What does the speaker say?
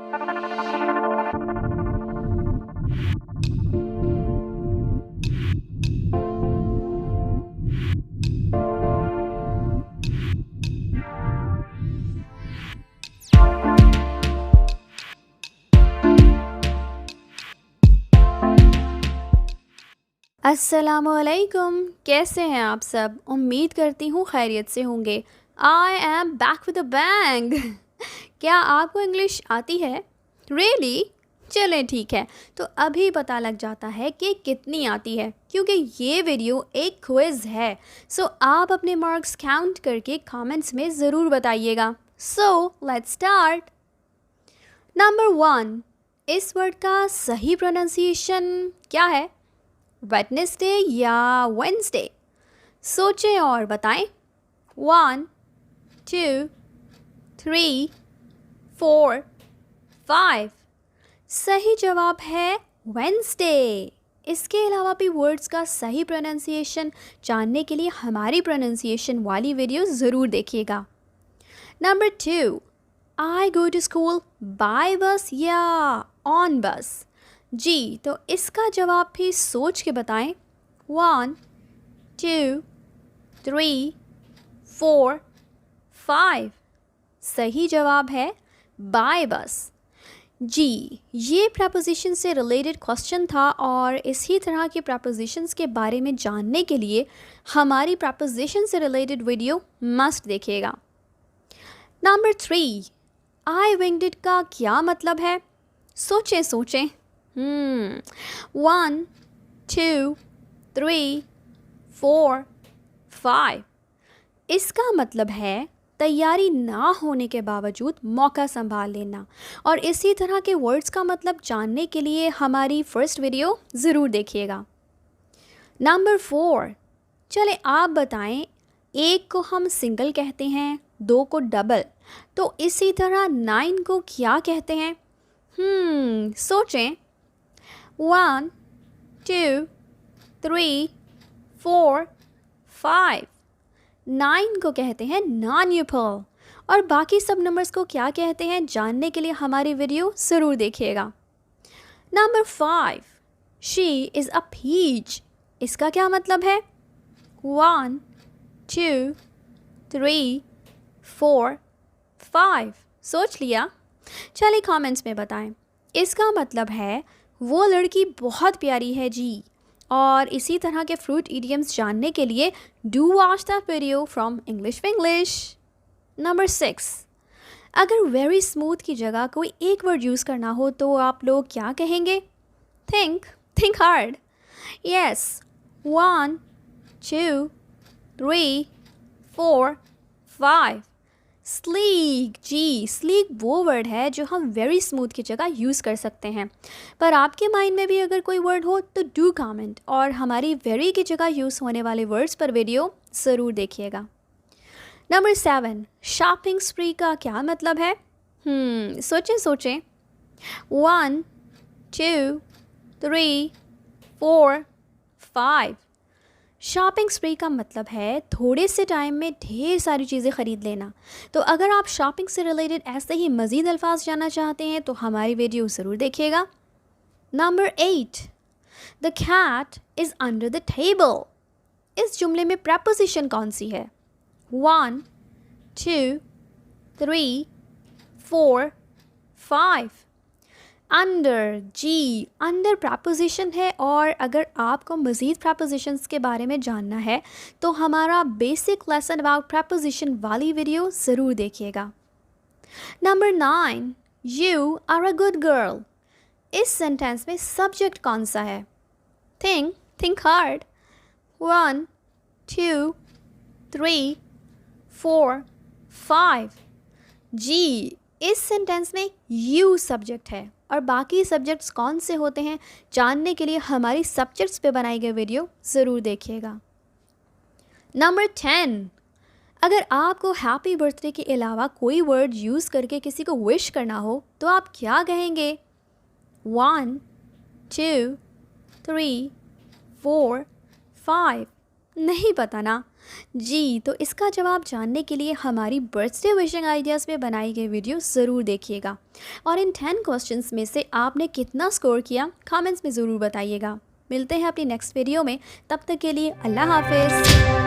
अस्सलामुअलैकुम, कैसे हैं आप सब? उम्मीद करती हूँ खैरियत से होंगे। I am back with a bang. क्या आपको इंग्लिश आती है? रियली? चलें ठीक है, तो अभी पता लग जाता है कि कितनी आती है, क्योंकि ये वीडियो एक क्विज़ है। सो आप अपने मार्क्स काउंट करके कमेंट्स में ज़रूर बताइएगा। So let's start. नंबर 1, इस वर्ड का सही प्रोनाउंसिएशन क्या है? वेडनेसडे या वेंसडे? सोचें और बताएं। 1, 2, 3, 4, 5। सही जवाब है वेंसडे। इसके अलावा भी वर्ड्स का सही प्रोनाउंसिएशन जानने के लिए हमारी प्रोनाउंसिएशन वाली वीडियो ज़रूर देखिएगा। Number 2, I go to school by bus या ऑन बस? जी, तो इसका जवाब भी सोच के बताएं। 1, 2, 3, 4, 5। सही जवाब है बाय बस। जी, ये प्रपोजिशन से रिलेटेड क्वेश्चन था और इसी तरह के प्रपोजिशंस के बारे में जानने के लिए हमारी प्रपोजिशन से रिलेटेड वीडियो मस्ट देखिएगा। नंबर 3, आई विंग्ड इट का क्या मतलब है? सोचें सोचें। 1, 2, 3, 4, 5। इसका मतलब है तैयारी ना होने के बावजूद मौका संभाल लेना। और इसी तरह के वर्ड्स का मतलब जानने के लिए हमारी फर्स्ट वीडियो ज़रूर देखिएगा। नंबर 4, चले आप बताएं, एक को हम सिंगल कहते हैं, 2 को डबल, तो इसी तरह 9 को क्या कहते हैं? सोचें। 1, 2, 3, 4, 5। 9 को कहते हैं नॉन-यूपल। और बाकी सब नंबर्स को क्या कहते हैं जानने के लिए हमारी वीडियो ज़रूर देखिएगा। Number 5, she is a peach. इसका क्या मतलब है? 1, 2, 3, 4, 5। सोच लिया? चलिए कमेंट्स में बताएं। इसका मतलब है वो लड़की बहुत प्यारी है जी। और इसी तरह के फ्रूट इडियम्स जानने के लिए do watch the video from English with English. Number 6, अगर वेरी स्मूथ की जगह कोई एक वर्ड यूज़ करना हो तो आप लोग क्या कहेंगे? Think hard. यस। 1, 2, 3, 4, 5। स्लीक। जी, स्लीक वो वर्ड है जो हम वेरी स्मूथ की जगह यूज़ कर सकते हैं। पर आपके माइंड में भी अगर कोई वर्ड हो तो डू कमेंट और हमारी वेरी की जगह यूज़ होने वाले वर्ड्स पर वीडियो ज़रूर देखिएगा। नंबर 7, शॉपिंग स्प्री का क्या मतलब है? सोचें सोचें। 1, 2, 3, 4, 5। शॉपिंग स्प्री का मतलब है थोड़े से टाइम में ढेर सारी चीज़ें ख़रीद लेना। तो अगर आप शॉपिंग से रिलेटेड ऐसे ही मज़ीद अल्फाज जानना चाहते हैं तो हमारी वीडियो ज़रूर देखिएगा। Number 8, the cat is under the table. इस जुमले में प्रपोजिशन कौन सी है? 1, 2, 3, 4, 5। अंडर। जी, अंडर प्रपोजिशन है। और अगर आपको मज़ीद प्रपोजिशंस के बारे में जानना है तो हमारा बेसिक लेसन अबाउट प्रपोजिशन वाली वीडियो ज़रूर देखिएगा। Number 9, you are a good girl. इस सेंटेंस में सब्जेक्ट कौन सा है? Think hard. 1, 2, 3, 4, 5। जी, इस सेंटेंस में यू सब्जेक्ट है। और बाकी सब्जेक्ट्स कौन से होते हैं जानने के लिए हमारी सब्जेक्ट्स पे बनाई गई वीडियो ज़रूर देखिएगा। नंबर 10, अगर आपको हैप्पी बर्थडे के अलावा कोई वर्ड यूज़ करके किसी को विश करना हो तो आप क्या कहेंगे? 1, 2, 3, 4, 5। नहीं पता ना? जी, तो इसका जवाब जानने के लिए हमारी बर्थडे विशिंग आइडियाज़ में बनाई गई वीडियो ज़रूर देखिएगा। और इन 10 क्वेश्चंस में से आपने कितना स्कोर किया कमेंट्स में ज़रूर बताइएगा। मिलते हैं अपनी नेक्स्ट वीडियो में, तब तक के लिए अल्लाह हाफ़िज़।